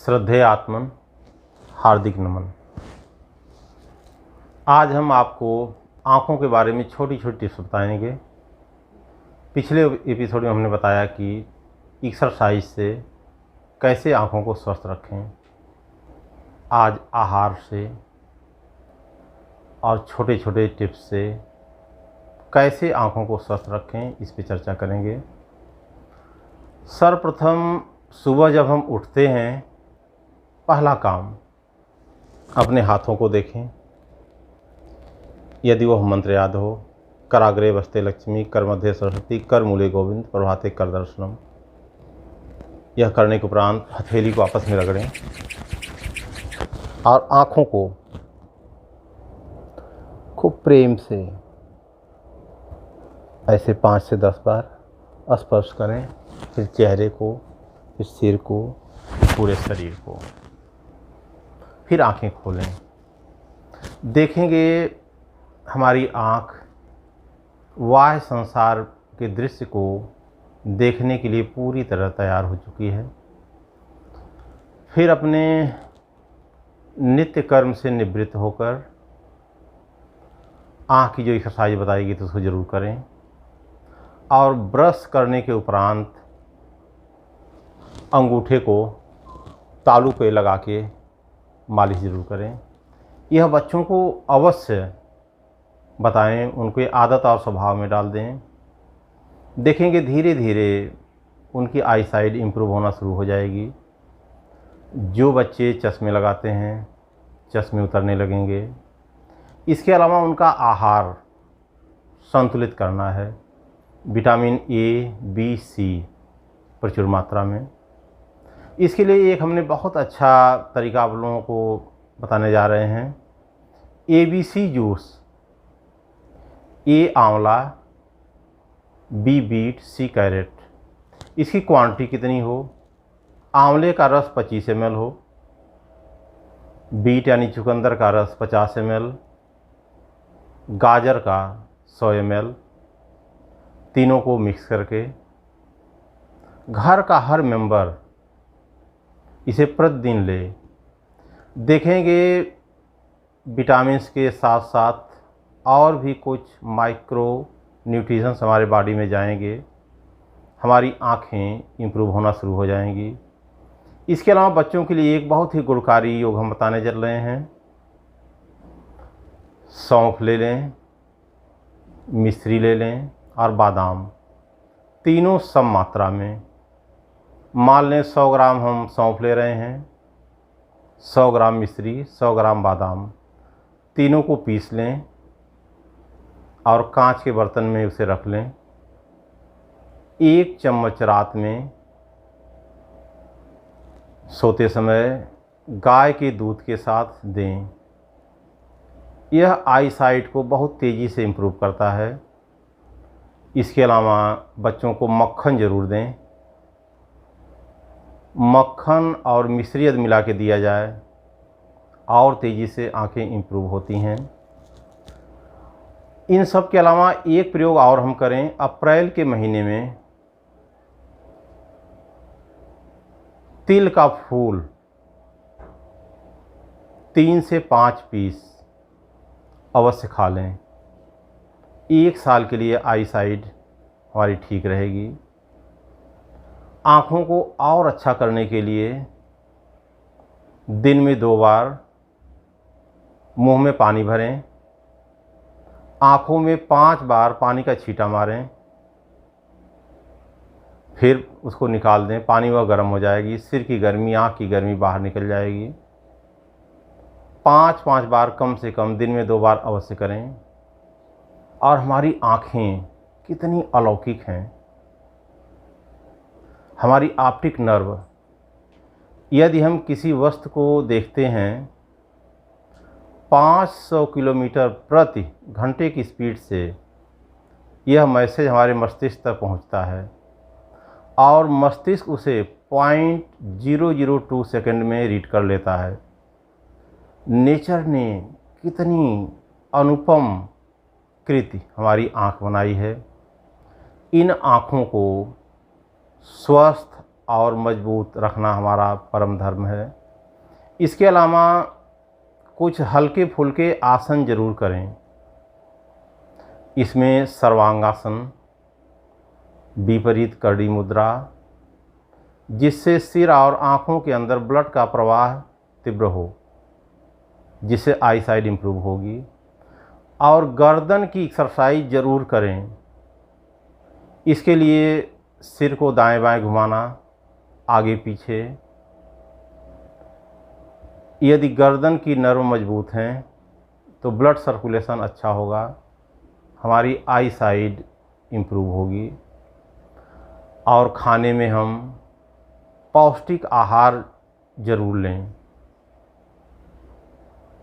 श्रद्धेय आत्मन, हार्दिक नमन। आज हम आपको आँखों के बारे में छोटी छोटी टिप्स बताएंगे। पिछले एपिसोड में हमने बताया कि एक्सरसाइज से कैसे आँखों को स्वस्थ रखें। आज आहार से और छोटे छोटे टिप्स से कैसे आँखों को स्वस्थ रखें, इस पे चर्चा करेंगे। सर्वप्रथम सुबह जब हम उठते हैं, पहला काम अपने हाथों को देखें। यदि वह मंत्र याद हो, कराग्रे वस्ते लक्ष्मी, कर मध्य सरस्वती, कर मूले गोविंद, प्रभाते कर दर्शनम। यह करने के उपरांत हथेली को आपस में रगड़ें और आँखों को खूब प्रेम से ऐसे 5 से 10 बार स्पर्श करें। फिर चेहरे को, फिर सिर को, पूरे शरीर को। फिर आंखें खोलें। देखेंगे हमारी आँख बाह्य संसार के दृश्य को देखने के लिए पूरी तरह तैयार हो चुकी है। फिर अपने नित्य कर्म से निवृत्त होकर आँख की जो एक्सरसाइज बताएगी तो उसको ज़रूर करें। और ब्रश करने के उपरांत अंगूठे को तालू पे लगा के मालिश ज़रूर करें। यह बच्चों को अवश्य बताएं, उनके आदत और स्वभाव में डाल दें। देखेंगे धीरे धीरे उनकी आई साइट इम्प्रूव होना शुरू हो जाएगी। जो बच्चे चश्मे लगाते हैं, चश्मे उतरने लगेंगे। इसके अलावा उनका आहार संतुलित करना है। विटामिन ए, बी, सी प्रचुर मात्रा में। इसके लिए एक हमने बहुत अच्छा तरीका आप लोगों को बताने जा रहे हैं। ABC जूस, ए आंवला, बी बीट, सी कैरेट। इसकी क्वांटिटी कितनी हो? आंवले का रस 25 ml हो, बीट यानी चुकंदर का रस 50 ml, गाजर का 100 ml। तीनों को मिक्स करके घर का हर मेंबर इसे प्रतिदिन ले। देखेंगे विटामिन्स के साथ साथ और भी कुछ माइक्रो न्यूट्रिशंस हमारे बॉडी में जाएंगे। हमारी आँखें इम्प्रूव होना शुरू हो जाएंगी। इसके अलावा बच्चों के लिए एक बहुत ही गुणकारी योग हम बताने चल रहे हैं। सौंफ ले लें, मिश्री ले लें और बादाम, तीनों सम मात्रा में। मान लें 100 ग्राम हम सौंफ ले रहे हैं, 100 ग्राम मिश्री, 100 ग्राम बादाम। तीनों को पीस लें और कांच के बर्तन में उसे रख लें। 1 चम्मच रात में सोते समय गाय के दूध के साथ दें। यह आई साइट को बहुत तेज़ी से इम्प्रूव करता है। इसके अलावा बच्चों को मक्खन ज़रूर दें। मक्खन और मिश्री यदि मिला के दिया जाए और तेज़ी से आंखें इम्प्रूव होती हैं। इन सब के अलावा एक प्रयोग और हम करें। अप्रैल के महीने में तिल का फूल 3 से 5 पीस अवश्य खा लें। 1 साल के लिए आई साइट हमारी ठीक रहेगी। आँखों को और अच्छा करने के लिए दिन में 2 बार मुंह में पानी भरें, आँखों में 5 बार पानी का छींटा मारें, फिर उसको निकाल दें। पानी वह गर्म हो जाएगी, सिर की गर्मी, आँख की गर्मी बाहर निकल जाएगी। 5-5 बार कम से कम दिन में 2 बार अवश्य करें। और हमारी आँखें कितनी अलौकिक हैं। हमारी ऑप्टिक नर्व, यदि हम किसी वस्तु को देखते हैं 500 किलोमीटर प्रति घंटे की स्पीड से, यह मैसेज हमारे मस्तिष्क तक पहुंचता है और मस्तिष्क उसे 0.002 सेकंड में रीड कर लेता है। नेचर ने कितनी अनुपम कृति हमारी आँख बनाई है। इन आँखों को स्वस्थ और मजबूत रखना हमारा परम धर्म है। इसके अलावा कुछ हल्के फुल्के आसन जरूर करें। इसमें सर्वांगासन, विपरीत करड़ी मुद्रा, जिससे सिर और आँखों के अंदर ब्लड का प्रवाह तीव्र हो, जिससे आई साइट इम्प्रूव होगी। और गर्दन की एक्सरसाइज ज़रूर करें। इसके लिए सिर को दाएं बाएं घुमाना, आगे पीछे। यदि गर्दन की नर्व मजबूत हैं तो ब्लड सर्कुलेशन अच्छा होगा, हमारी आई साइट इम्प्रूव होगी। और खाने में हम पौष्टिक आहार ज़रूर लें।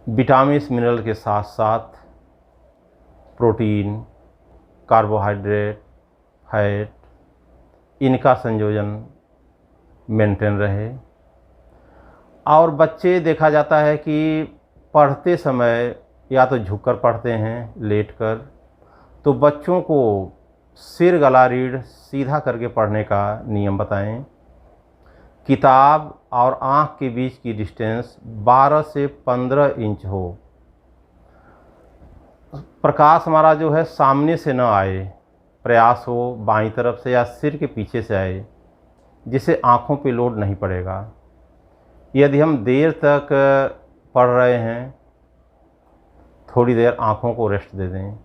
विटामिन्स मिनरल के साथ साथ प्रोटीन, कार्बोहाइड्रेट, फैट, इनका संयोजन मेंटेन रहे। और बच्चे देखा जाता है कि पढ़ते समय या तो झुककर पढ़ते हैं, लेटकर, तो बच्चों को सिर गला रीढ़ सीधा करके पढ़ने का नियम बताएं। किताब और आँख के बीच की डिस्टेंस 12 से 15 इंच हो। प्रकाश हमारा जो है सामने से न आए, प्रयास हो बाईं तरफ से या सिर के पीछे से आए, जिससे आँखों पे लोड नहीं पड़ेगा। यदि हम देर तक पढ़ रहे हैं, थोड़ी देर आँखों को रेस्ट दे दें।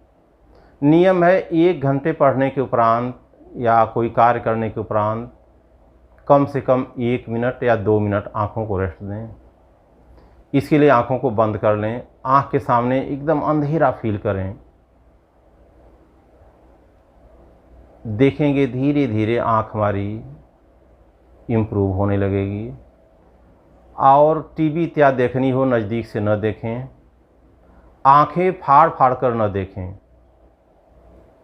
नियम है 1 घंटे पढ़ने के उपरांत या कोई कार्य करने के उपरांत कम से कम 1 मिनट या 2 मिनट आँखों को रेस्ट दें। इसके लिए आँखों को बंद कर लें, आँख के सामने एकदम अंधेरा फील करें। देखेंगे धीरे धीरे आँख हमारी इम्प्रूव होने लगेगी। और टीवी इत्यादि देखनी हो, नज़दीक से न देखें, आँखें फाड़ फाड़ कर न देखें,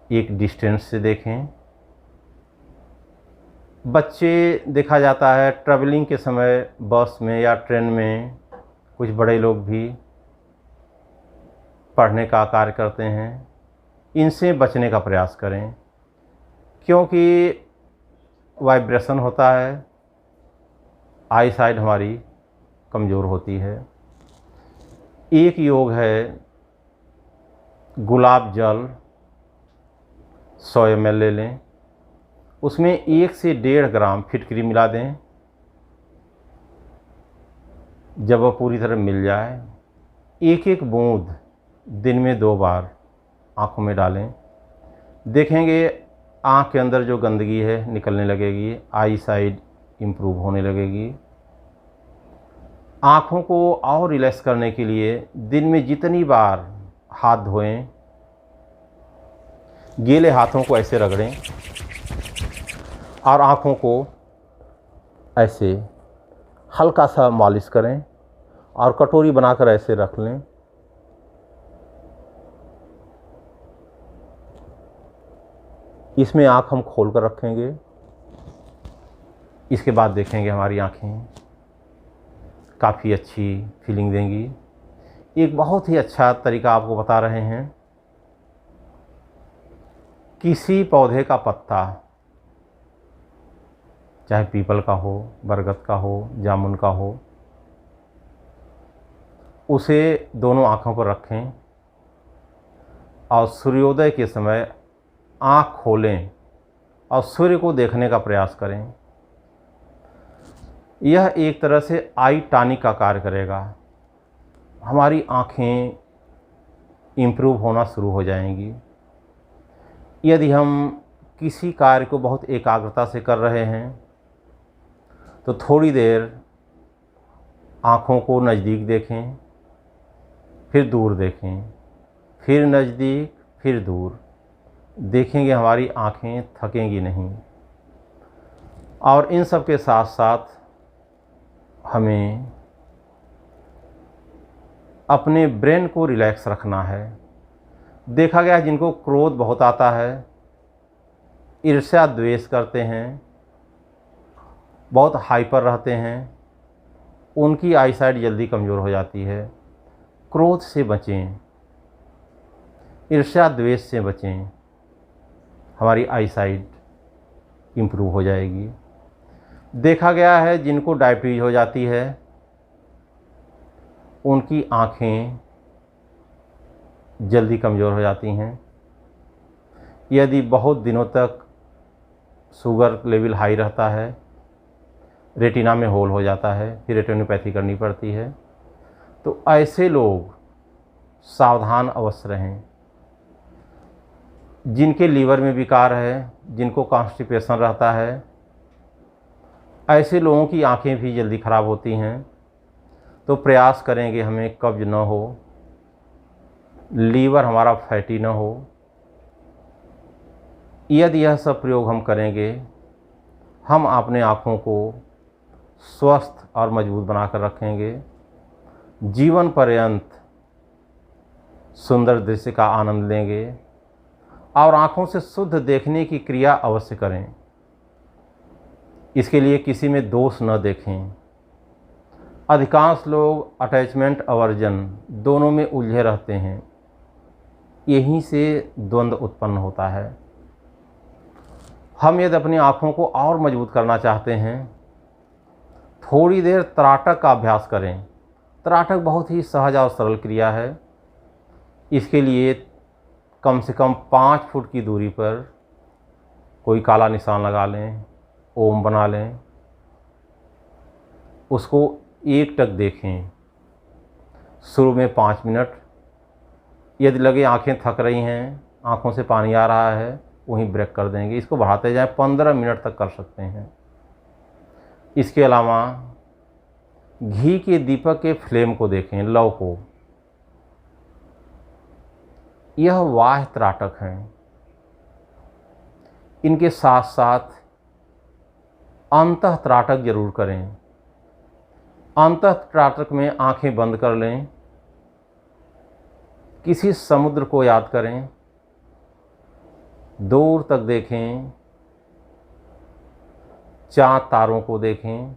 एक डिस्टेंस से देखें। बच्चे देखा जाता है ट्रैवलिंग के समय बस में या ट्रेन में, कुछ बड़े लोग भी पढ़ने का कार्य करते हैं, इनसे बचने का प्रयास करें, क्योंकि वाइब्रेशन होता है, आई साइट हमारी कमज़ोर होती है। एक योग है, गुलाब जल 100 ml ले लें, उसमें 1 से 1.5 ग्राम फिटकरी मिला दें। जब वह पूरी तरह मिल जाए, एक एक बूंद दिन में 2 बार आँखों में डालें। देखेंगे आँख के अंदर जो गंदगी है निकलने लगेगी, आई साइट इम्प्रूव होने लगेगी। आँखों को और रिलैक्स करने के लिए दिन में जितनी बार हाथ धोएं, गीले हाथों को ऐसे रगड़ें और आँखों को ऐसे हल्का सा मालिश करें और कटोरी बनाकर ऐसे रख लें। इसमें आँख हम खोल कर रखेंगे। इसके बाद देखेंगे हमारी आँखें काफ़ी अच्छी फीलिंग देंगी। एक बहुत ही अच्छा तरीका आपको बता रहे हैं। किसी पौधे का पत्ता, चाहे पीपल का हो, बरगद का हो, जामुन का हो, उसे दोनों आँखों पर रखें और सूर्योदय के समय आँख खोलें और सूर्य को देखने का प्रयास करें। यह एक तरह से आई टॉनिक का कार्य करेगा। हमारी आँखें इम्प्रूव होना शुरू हो जाएंगी। यदि हम किसी कार्य को बहुत एकाग्रता से कर रहे हैं तो थोड़ी देर आँखों को नज़दीक देखें, फिर दूर देखें, फिर नज़दीक, फिर दूर। देखेंगे हमारी आँखें थकेंगी नहीं। और इन सब के साथ साथ हमें अपने ब्रेन को रिलैक्स रखना है। देखा गया है जिनको क्रोध बहुत आता है, ईर्ष्या द्वेष करते हैं, बहुत हाइपर रहते हैं, उनकी आईसाइट जल्दी कमज़ोर हो जाती है। क्रोध से बचें, ईर्ष्या द्वेष से बचें, हमारी आईसाइट इम्प्रूव हो जाएगी। देखा गया है जिनको डायबिटीज हो जाती है उनकी आँखें जल्दी कमज़ोर हो जाती हैं। यदि बहुत दिनों तक शुगर लेवल हाई रहता है, रेटिना में होल हो जाता है, फिर रेटिनोपैथी करनी पड़ती है। तो ऐसे लोग सावधान अवश्य रहें। जिनके लीवर में विकार है, जिनको कॉन्स्टिपेशन रहता है, ऐसे लोगों की आंखें भी जल्दी ख़राब होती हैं। तो प्रयास करेंगे हमें कब्ज न हो, लीवर हमारा फैटी न हो। यदि यह सब प्रयोग हम करेंगे, हम अपने आँखों को स्वस्थ और मजबूत बनाकर रखेंगे। जीवन पर्यंत सुंदर दृश्य का आनंद लेंगे और आँखों से शुद्ध देखने की क्रिया अवश्य करें। इसके लिए किसी में दोष न देखें। अधिकांश लोग अटैचमेंट अवर्जन दोनों में उलझे रहते हैं, यहीं से द्वंद्व उत्पन्न होता है। हम यदि अपनी आँखों को और मजबूत करना चाहते हैं, थोड़ी देर त्राटक का अभ्यास करें। त्राटक बहुत ही सहज और सरल क्रिया है। इसके लिए कम से कम 5 फुट की दूरी पर कोई काला निशान लगा लें, ओम बना लें, उसको एकटक देखें। शुरू में 5 मिनट, यदि लगे आंखें थक रही हैं, आंखों से पानी आ रहा है, वहीं ब्रेक कर देंगे। इसको बढ़ाते जाएं, 15 मिनट तक कर सकते हैं। इसके अलावा घी के दीपक के फ्लेम को देखें, लौ को। यह बाह्य त्राटक हैं। इनके साथ साथ अंतः त्राटक जरूर करें। अंतः त्राटक में आंखें बंद कर लें, किसी समुद्र को याद करें, दूर तक देखें, चांद तारों को देखें,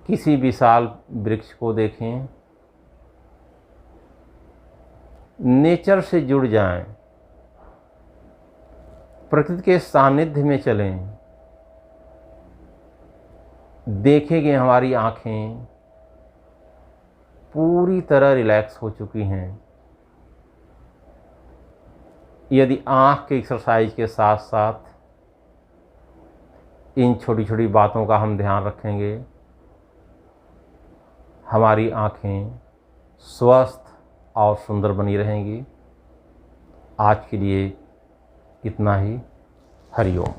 किसी विशाल वृक्ष को देखें, नेचर से जुड़ जाएं, प्रकृति के सानिध्य में चलें। देखेंगे हमारी आँखें पूरी तरह रिलैक्स हो चुकी हैं। यदि आँख के एक्सरसाइज के साथ साथ इन छोटी छोटी बातों का हम ध्यान रखेंगे, हमारी आँखें स्वस्थ और सुंदर बनी रहेंगी। आज के लिए इतना ही। हरिओम।